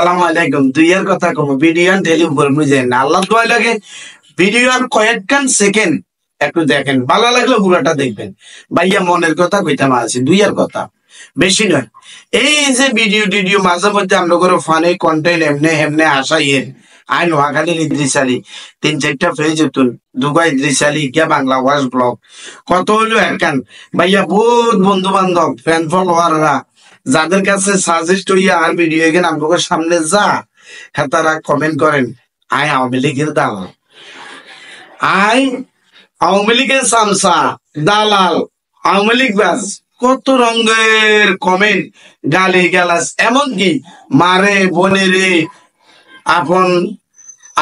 আসসালামু আলাইকুম। দুইয়ের কথা কম ভিডিও ডেলি উপর বুঝেন না আল্লাহ দোয়া লাগে। ভিডিও কয়েকখান সেকেন্ড একটু দেখেন, ভালো লাগলে পুরাটা দেখবেন। ভাইয়া মনের কথা কইতাম আছে দুইয়ের কথা, বেশি নয়। এই যে ভিডিও টিডিও মাঝে মধ্যে আমরা করে ফানে কন্টেন্ট এমনে এমনে আসাইয়ের আই নোয়াখালীর ইদ্রিস আলী 3-4টা পেজ তুল দুগা ইদ্রিস আলী গিয়া বাংলা ওয়াশ ব্লগ কত হইলো একখান। ভাইয়া বহুত বন্ধু বান্ধব ফ্যান ফলোয়াররা যাদের কাছে সাজেস্ট হইয়া আর ভিডিও এখানে আপনাদের সামনে যা হ্যাঁ তারা কমেন্ট করেন আই আওয়ামী লীগের দালাল, আই আওয়ামী লীগের সামসা দালাল, আওয়ামী লীগ বাস। কত রঙের কমেন্ট, গালি গালাস, এমনকি মারে বোনেরে আপন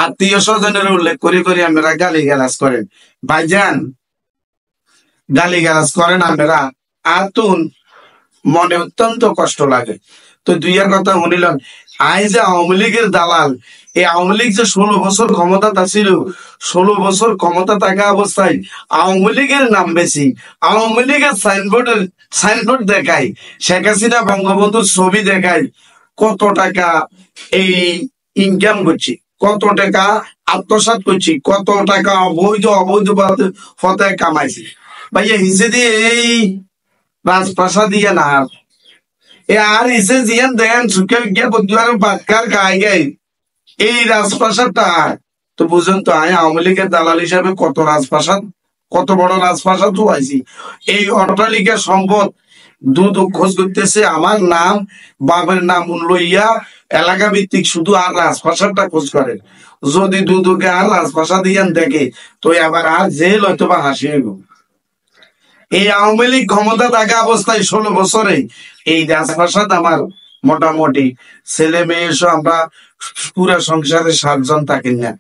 আত্মীয় স্বজনের উল্লেখ করে করে আমরা গালি গালাজ করেন। ভাইজান গালি গালাজ করেন আপনারা আতুন মনে অত্যন্ত কষ্ট লাগে। তো দুইয়ের কথা শুনিলেন, আই যে আওয়ামী লীগের দালাল, এই আওয়ামী লীগ যে 16 বছর ক্ষমতা ছিল, 16 বছর ক্ষমতা থাকা অবস্থায় আওয়ামী লীগের নাম বেশি, আওয়ামী লীগের সাইনবোর্ড দেখায়, শেখ হাসিনা বঙ্গবন্ধুর ছবি দেখায়, কত টাকা এই ইনকাম করছি, কত টাকা আত্মসাৎ করছি, কত টাকা অবৈধ পথে কামাইছি। ভাইয়া হিসে দিয়ে এই রাজপ্রাসাদ ইয়ে না আর ইসে জিয়ান দেন সুখে গিয়া বন্ধুয়ার বাক্কার গায়ে গায়ে এই রাজপ্রাসাদটা। তো বুঝুন তো আয় আওয়ামী লীগের দালাল হিসাবে কত রাজপ্রাসাদ, কত বড় রাজপ্রাসাদ হয়েছি। এই অট্টালিকার সম্পদ দুধ খোঁজ করতেছে আমার নাম বাবার নাম লইয়া এলাকা ভিত্তিক শুধু আর রাজপ্রাসাদটা খোঁজ করে। যদি দুধকে আর রাজপ্রাসাদ ইয়ান দেখে তো আবার আর জেল হয়তো বা হাসিয়ে গো। এই আওয়ামী লীগ ক্ষমতা থাকা অবস্থায় 16 বছরে এই রাজপ্রাসাদ আমার মোটামুটি ছেলে মেয়ে সহ আমরা পুরা সংসারে 7 জন থাকেন না,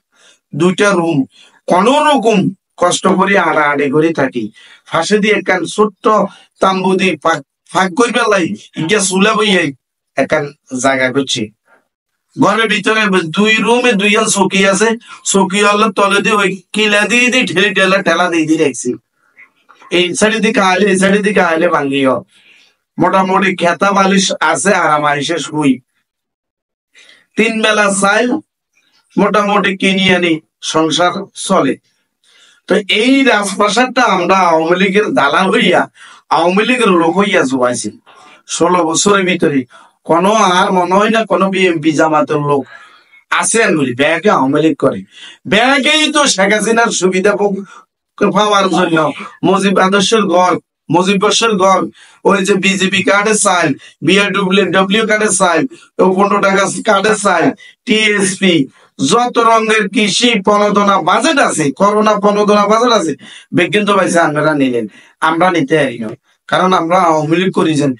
2টা রুম কোন রকম কষ্ট করে আড়াআড়ি করে থাকি। ফাঁসে দিয়ে একখান ছোট্ট তাম্বু দিয়ে ফাঁক করে পেলাই গিয়া চুলা বইয়ে একখান জায়গা করছি। ঘরের ভিতরে 2 রুমে 2 চৌকি আছে, চৌকি হলো তলে দিয়ে ওই কিলা দিয়ে ঠেলা দিয়ে রাখছি। এই সাইডের দিকে আইলে এই সাইডের দিকে আইলে ভাঙ্গিও মোটামুটি খেতা বালিশ আছে আর আমার এসে শুই 3 বেলা চাইল মোটামুটি কিনি আনি সংসার চলে। তো এই রাজপ্রাসাদটা আমরা আওয়ামী লীগের দালাল হইয়া আওয়ামী লীগের লোক হইয়া জুয়াইছি 16 বছরের ভিতরে। কোন আর মনে হয় না কোন বিএমপি জামাতের লোক আছে বলি ব্যাগে আওয়ামী লীগ করে। ব্যাগেই তো শেখ হাসিনার সুবিধা পাওয়ার জন্য মুজিব আদর্শের ঘর, মুজিব বর্ষের ঘর, ওই যে বিজেপি কার্ডের সাইল, বিআরডব্লিউ কার্ডের সাইল, 15 টাকা কার্ডের সাইল, টিএসপি, যত রঙের কৃষি প্রণোদনা বাজেট আছে, করোনা প্রণোদনা বাজেট আছে, কিন্তু ভাইছে আপনারা নিলেন, আমরা নিতে পারি না। কারণ আমরা আওয়ামী লীগ করেছেন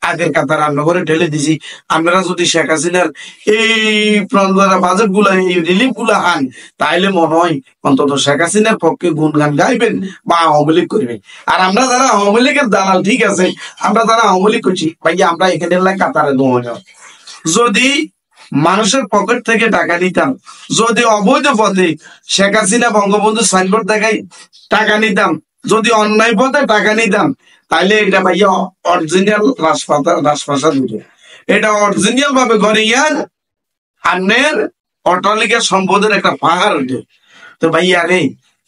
আগের কাতার রান্না করে ঢেলে দিছি। আপনারা যদি শেখ হাসিনার এই প্রণোদনা বাজেট গুলা এই রিলিফ গুলা আন তাইলে মনে হয় অন্তত শেখ হাসিনার পক্ষে গুণগান গাইবেন বা আওয়ামী লীগ করবেন। আর আমরা যারা আওয়ামী লীগের দালাল ঠিক আছে, আমরা যারা আওয়ামী লীগ করছি ভাইয়া আমরা এখানে কাতারে দোয়া। যদি মানুষের পকেট থেকে টাকা নিতাম, যদি অবৈধ পথে শেখ হাসিনা বঙ্গবন্ধু সাইনবোর্ড দেখাই টাকা নিতাম, যদি অন্যায় পথে টাকা নিতাম তাইলে এটা ভাইয়া অরিজিনাল রাজপ্রাসাদ হতো। এটা অরিজিনাল ভাবে ঘরে ইয়ার আন্নের অট্টালিকার সম্পদের একটা পাহাড় হতো। তো ভাইয়া রে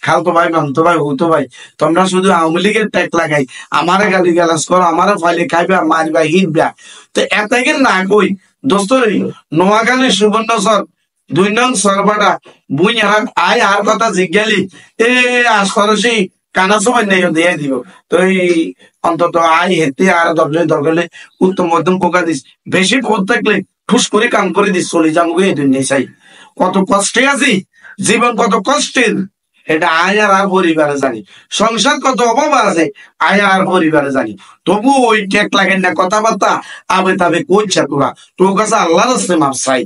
খালতো ভাই মামতো ভাই হতো ভাই, তোমরা শুধু আওয়ামী লীগের ট্যাগ লাগাই আমারে গালি গালাজ করো, আমারে ফাইলে খাইবা মারবা হিটবা। তো এটাকে না কই দোস্ত নোয়াখালী সুবর্ণচর 2 নং সরবাটা বুই আয় আর কথা জিজ্ঞালি এ আশপাশি কানা সবাই নেই দিয়ে দিব। তো এই অন্তত আয় হেতে আর দরকারে উত্তম মধ্যম পোকা দিস, বেশি পথ থাকলে ঠুস করে কাম করে দিস চলে যাবো এই দুনিয়ায়। চাই কত কষ্টে আছি, জীবন কত কষ্টের এটা আয় আর পরিবারে জানি, সংসার কত অভাব আছে আয় আর পরিবারে জানি। তবু ওই টেক লাগেন না কথাবার্তা আবে তবে করছে তোরা, তোর কাছে আল্লাহর মাপ চাই।